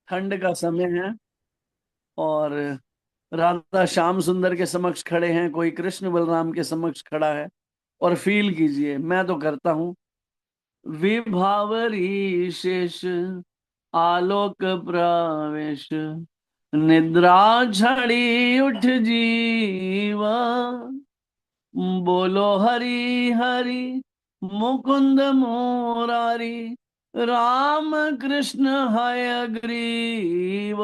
ठंड का समय है और राधा श्याम सुंदर के समक्ष खड़े हैं, कोई कृष्ण बलराम के समक्ष खड़ा है। और फील कीजिए, मैं तो करता हूं, विभावरी शेष आलोक प्रवेश, निद्रा झड़ी उठ जीवा, बोलो हरि हरि मुकुंद मुरारी, राम कृष्ण हय ग्रीव,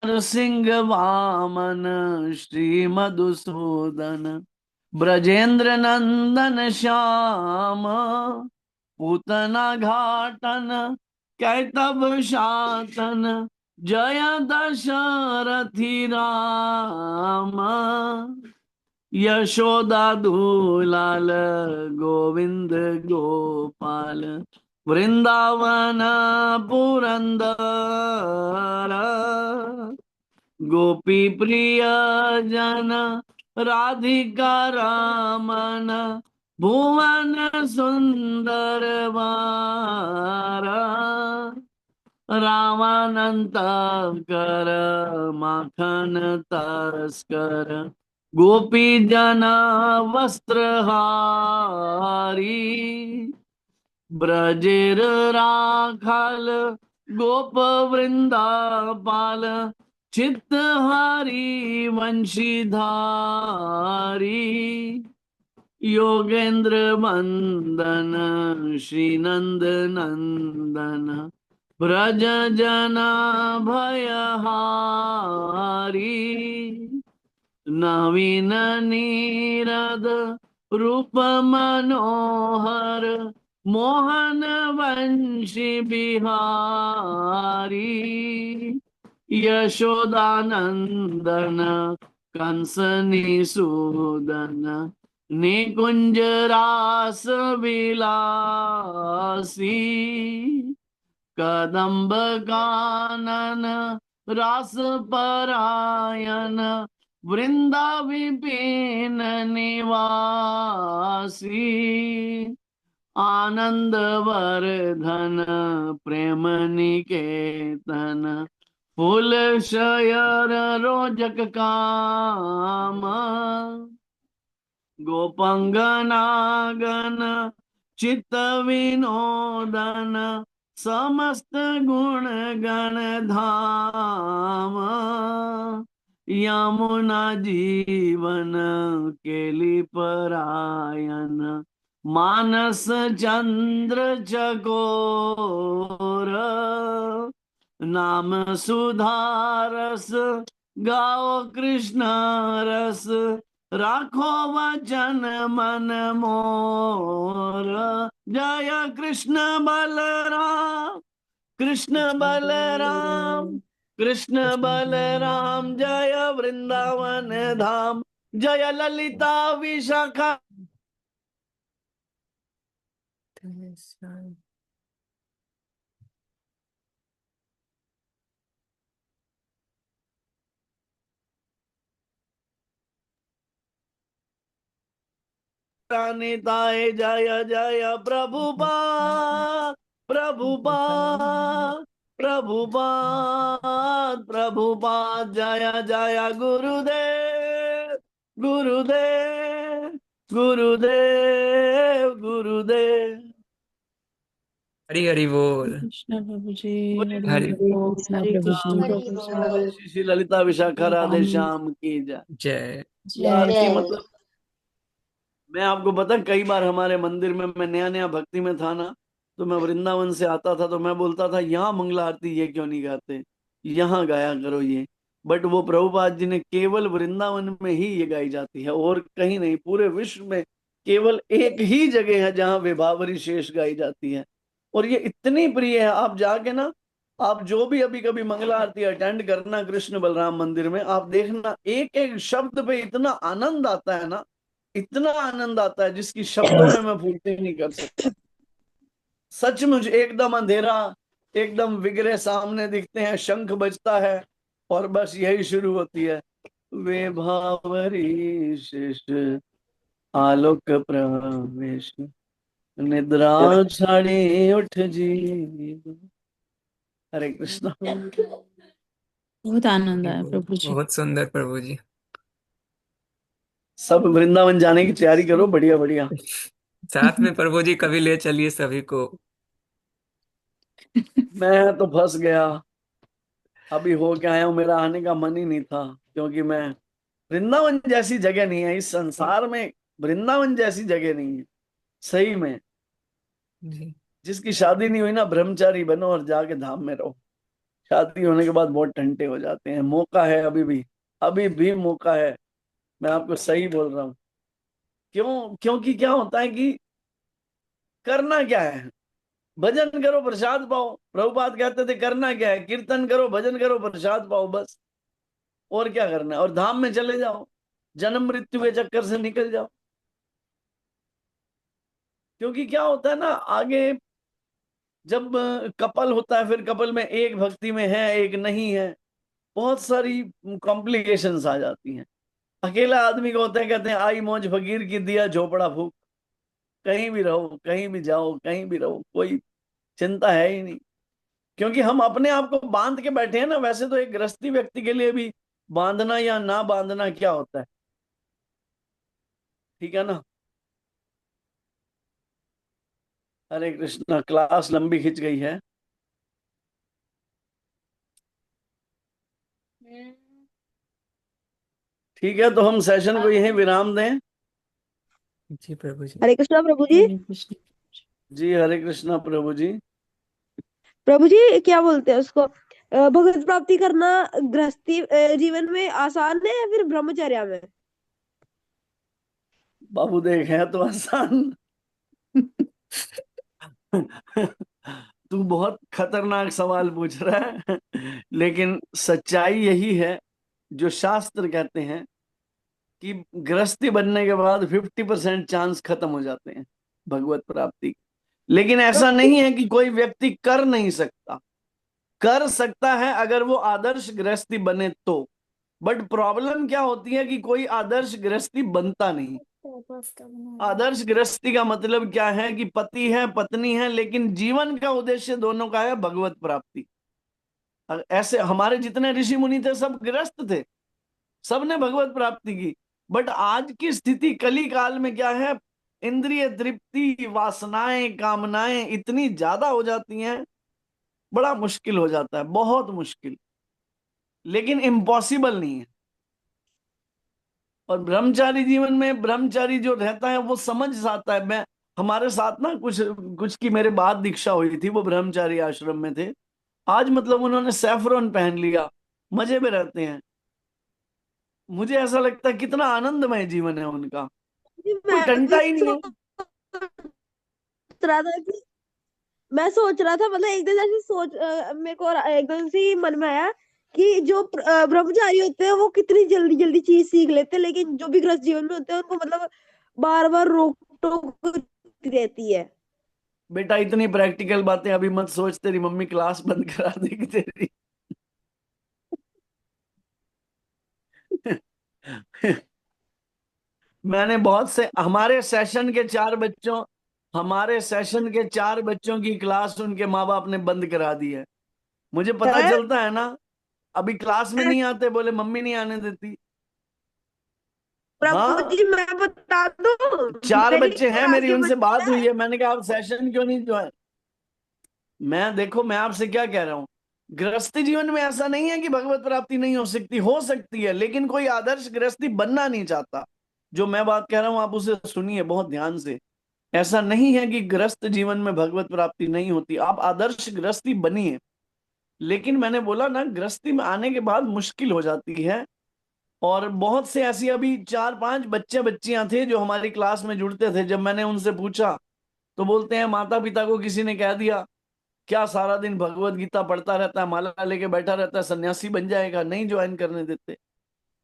नरसिंह वामन श्री मधुसूदन, ब्रजेंद्र नंदन श्याम, पूतना घाटन कैतव शासन, जय दशरथी राम, यशोदा दूलाल गोविंद गोपाल, वृंदावन पुरंदर, गोपी प्रिय जन राधिका रामन, भुवन सुंदर बार, रामानंत कर माखन तस्कर, गोपी जना वस्त्रहारी, ब्रजेर राखाल गोप वृंदापाल, चित्तहारी वंशीधारी, योगेंद्र मंदन श्री नंद नंदन, ब्रज जना भयहारी, नवीन नीरद रूप मनोहर, मोहन वंशी बिहारी, यशोदानंदन कंस निसूदन, निकुंज रास विलासी, कदम्ब कानन रास परायन, वृंदा विपिन निवासी, आनंद वर्धन प्रेम निकेतन, फूल शयर रोजक काम, गोपंगनागन चित्त विनोदन, समस्त गुण गण धाम, यमुना जीवन केली परायन, मानस चंद्र चकोर, नाम सुधारस गाओ कृष्ण रस, राखो वचन मन मोर, जय कृष्ण बलराम, कृष्ण बलराम, कृष्ण बलराम, जय वृंदावन धाम, जय ललिता विशाखा निताय, जय जय प्रभुपाद प्रभुपाद प्रभुपाद प्रभुपाद, जय जय गुरुदेव गुरुदेव गुरुदेव गुरुदेव। हरी हरी बोल। कृष्ण प्रभु जी, हरि हरि बोल। कृष्ण प्रभु जी, हरि बोल। श्री श्री ललिता विशाखा राधे राम श्याम की जय। जय। यार की जय। मतलब, मैं आपको पता, कई बार हमारे मंदिर में, मैं नया नया भक्ति में था ना, तो मैं वृंदावन से आता था तो मैं बोलता था यहाँ मंगला आरती ये क्यों नहीं गाते, यहाँ गाया करो ये। बट वो प्रभुपाद जी ने केवल वृंदावन में ही ये गाई जाती है और कहीं नहीं, पूरे विश्व में केवल एक ही जगह है जहाँ विभावरी शेष गाई जाती है। और ये इतनी प्रिय है, आप जाके ना, आप जो भी अभी कभी मंगला आरती अटेंड करना कृष्ण बलराम मंदिर में, आप देखना एक एक शब्द पे इतना आनंद आता है ना, इतना आनंद आता है जिसकी शब्दों में मैं पूर्ति नहीं कर सकता। सचमुच एकदम अंधेरा, एकदम विग्रह सामने दिखते हैं, शंख बजता है और बस यही शुरू होती है, वे भावरी शिष आलोक प्रवेश, निद्रा छाड़ी उठ जी। हरे कृष्णा। बहुत आनंद आया बहुत प्रभु जी। बहुत सुंदर प्रभु जी। सब वृंदावन जाने की तैयारी करो, बढ़िया बढ़िया। साथ में प्रभु जी कभी ले चलिए सभी को। मैं तो फंस गया, अभी हो के आया हूँ, मेरा आने का मन ही नहीं था, क्योंकि मैं, वृंदावन जैसी जगह नहीं है इस संसार में, वृंदावन जैसी जगह नहीं है सही में। जी जिसकी शादी नहीं हुई ना, ब्रह्मचारी बनो और जाके धाम में रहो। शादी होने के बाद बहुत टंटे हो जाते हैं। मौका है अभी भी मौका है। मैं आपको सही बोल रहा हूँ। क्यों? क्योंकि क्या होता है कि करना क्या है, भजन करो प्रसाद पाओ। प्रभुपाद कहते थे करना क्या है, कीर्तन करो भजन करो प्रसाद पाओ, बस। और क्या करना है? और धाम में चले जाओ, जन्म मृत्यु के चक्कर से निकल जाओ। क्योंकि क्या होता है ना, आगे जब कपल होता है, फिर कपल में एक भक्ति में है एक नहीं है, बहुत सारी कॉम्प्लिकेशंस आ जाती हैं। अकेला आदमी को होता है, कहते हैं आई मौज फकीर की दिया झोपड़ा फूक। कहीं भी रहो, कहीं भी जाओ, कहीं भी रहो, कोई चिंता है ही नहीं। क्योंकि हम अपने आप को बांध के बैठे हैं ना। वैसे तो एक गृहस्थी व्यक्ति के लिए भी बांधना या ना बांधना क्या होता है, ठीक है ना। हरे कृष्णा, क्लास लंबी खिंच गई है। ठीक है, तो हम सेशन को यहीं विराम दें। जी प्रभु जी। हरे कृष्णा प्रभु जी। हरे कृष्ण। जी हरे कृष्णा प्रभु जी। प्रभु जी क्या बोलते हैं उसको, भगवत प्राप्ति करना गृहस्थी जीवन में आसान है या फिर ब्रह्मचर्य में? बाबू देख, है तो आसान। तू बहुत खतरनाक सवाल पूछ रहा है। लेकिन सच्चाई यही है, जो शास्त्र कहते हैं कि गृहस्थी बनने के बाद 50% चांस खत्म हो जाते हैं भगवत प्राप्ति के। लेकिन ऐसा प्रभु जी, नहीं है कि कोई व्यक्ति कर नहीं सकता। कर सकता है अगर वो आदर्श गृहस्थी बने तो। बट प्रॉब्लम क्या होती है कि कोई आदर्श गृहस्थी बनता नहीं। आदर्श गृहस्थी का मतलब क्या है कि पति है पत्नी है, लेकिन जीवन का उद्देश्य दोनों का है भगवत प्राप्ति। ऐसे हमारे जितने ऋषि मुनि थे सब गृहस्थ थे, सबने भगवत प्राप्ति की। बट आज की स्थिति कली काल में क्या है, इंद्रिय तृप्ति, वासनाएं, कामनाएं इतनी ज्यादा हो जाती हैं, बड़ा मुश्किल हो जाता है, बहुत मुश्किल। लेकिन इम्पॉसिबल नहीं है। और ब्रह्मचारी जीवन में ब्रह्मचारी जो रहता है वो समझ आता है। मैं, हमारे साथ ना कुछ कुछ की मेरे बाद दीक्षा हुई थी, वो ब्रह्मचारी आश्रम में थे। आज मतलब उन्होंने सैफरन पहन लिया, मजे में रहते हैं। मुझे ऐसा लगता है कितना आनंदमय जीवन है उनका, कोई मैं टंटा भी ही नहीं है। सोच रहा था कि मैं सोच रहा था, मतलब एक दिन ऐसे सोच मेरे को एकदम से ही मन में आया कि जो ब्रह्मचारी होते हैं वो कितनी जल्दी जल्दी चीज सीख लेते हैं, लेकिन जो भी गृहस्थ जीवन में होते हैं उनको मतलब बार बार रोक टोक रहती है। बेटा इतनी प्रैक्टिकल बातें अभी मत सोच, तेरी मम्मी क्लास बंद करा देगी तेरी। मैंने बहुत से हमारे सेशन के 4 बच्चों की क्लास उनके माँ बाप ने बंद करा दी है। मुझे पता है? चलता है ना, अभी क्लास में नहीं आते, बोले मम्मी नहीं आने देती। प्रभु हाँ, जी मैं बता दूं, 4 बच्चे हैं, क्लास मेरी के उनसे बच्चे बात हुई है। मैंने कहा आप सेशन क्यों नहीं ज्वाइन। मैं, देखो मैं आपसे क्या कह रहा हूं, गृहस्थी जीवन में ऐसा नहीं है कि भगवत प्राप्ति नहीं हो सकती है, लेकिन कोई आदर्श गृहस्थी बनना नहीं चाहता। जो मैं बात कह रहा हूं आप उसे सुनिए बहुत ध्यान से। ऐसा नहीं है कि गृहस्थ जीवन में भगवत प्राप्ति नहीं होती, आप आदर्श गृहस्थी बनिए। लेकिन मैंने बोला ना, गृहस्थी में आने के बाद मुश्किल हो जाती है। और बहुत से ऐसी, अभी 4-5 बच्चे बच्चियां थे जो हमारी क्लास में जुड़ते थे। जब मैंने उनसे पूछा तो बोलते हैं माता पिता को किसी ने कह दिया, क्या सारा दिन भगवत गीता पढ़ता रहता है, माला लेके बैठा रहता है, सन्यासी बन जाएगा, नहीं ज्वाइन करने देते।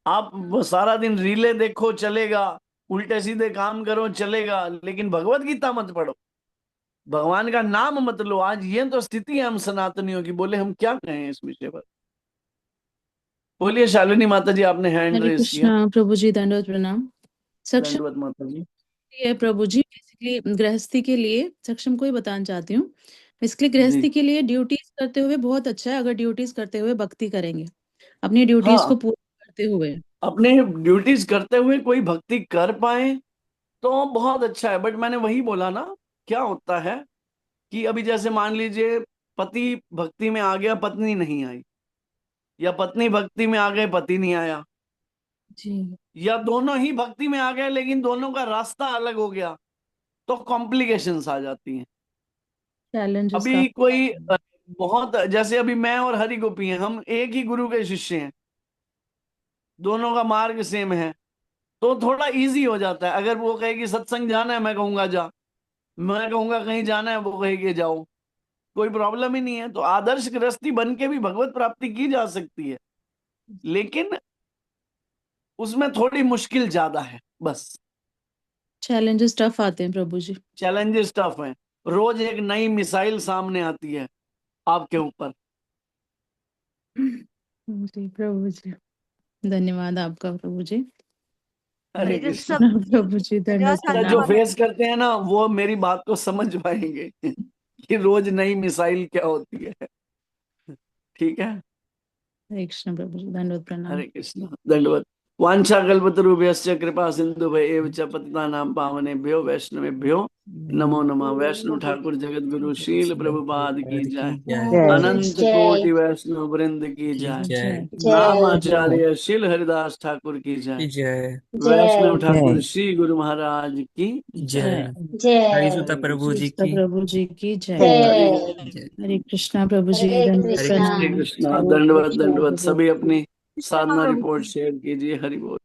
आप वो सारा दिन रीले देखो चलेगा, उल्टे सीधे काम करो चलेगा, लेकिन भगवत गीता मत पढ़ो, भगवान का नाम मत लो। आज ये तो स्थिति है हम सनातनियों की। बोले हम क्या कहें इस विषय पर। बोलिए शालिनी माता जी, आपने हैंड हरे रेस किया। कृष्णा प्रभु जी, दंडवत प्रणाम। सक्षम दंडवत माता जी। है प्रभु जी, बेसिकली गृहस्थी के लिए सक्षम को ही बताना चाहती हूँ इसलिए जी गृहस्थी के लिए ड्यूटीज करते हुए बहुत अच्छा है, अगर ड्यूटीज करते हुए भक्ति करेंगे अपनी ड्यूटीज को हाँ, पूरा करते हुए। अपने ड्यूटीज करते हुए कोई भक्ति कर पाए तो बहुत अच्छा है। बट मैंने वही बोला ना, क्या होता है कि अभी जैसे मान लीजिए पति भक्ति में आ गया, पत्नी नहीं आई, या पत्नी भक्ति में आ गए, पति नहीं आया, जी, या दोनों ही भक्ति में आ गए लेकिन दोनों का रास्ता अलग हो गया, तो कॉम्प्लिकेशंस आ जाती हैं। चैलेंजेस अभी काफी कोई आते हैं। बहुत, जैसे अभी मैं और हरि गोपी हैं, हम एक ही गुरु के शिष्य हैं, दोनों का मार्ग सेम है, तो थोड़ा इजी हो जाता है। अगर वो कहेगी सत्संग जाना है, मैं कहूंगा जा, मैं कहूंगा कहीं जाना है, वो कहेगी जाओ, कोई प्रॉब्लम ही नहीं है। तो आदर्श गृहस्थी बन के भी भगवत प्राप्ति की जा सकती है, लेकिन उसमें थोड़ी मुश्किल ज्यादा है बस। चैलेंजेस टफ आते हैं प्रभु जी। चैलेंजेस टफ हैं, रोज एक नई मिसाइल सामने आती है आपके ऊपर। जी प्रभु जी, धन्यवाद आपका प्रभु जी। हरे हरे ये जो कृष्णा। सब कृष्णा प्रभु जी, धन्यवाद दंडवत तो साधु जो प्रणाम। महाराज। फेस करते हैं ना, वो मेरी बात को समझ पाएंगे कि रोज नई मिसाइल क्या होती है। ठीक है। हरे कृष्ण प्रभु जी, दंडवत प्रणाम। हरे कृष्ण, दंडवत। वांछा कल्पतरुभ्यश्च कृपा सिंधु एव च पतितानां पावनेभ्यो वैष्णवेभ्यो नमो नमः। वैष्णव ठाकुर जगत गुरु शील प्रभुपाद की जय। की जय। अनंत कोटि वैष्णव वृंद की की जय। जय। नामाचार्य शील हरिदास ठाकुर की जय। की जय। वैष्णव ठाकुर श्री गुरु महाराज की जय। जय। हरिसुता हरे प्रभु जी कृष्ण की प्रभु जी की जय। हरे जय। हरे कृष्णा प्रभु जी, दंडवत हरे कृष्ण। हरे प्रणाम। कृष्णा, हरे दंडवत कृष्णा दंडवत। प्रभु सभी जी। अपनी कृष्णा साधना प्रभु रिपोर्ट शेयर कीजिए। हरि बोल।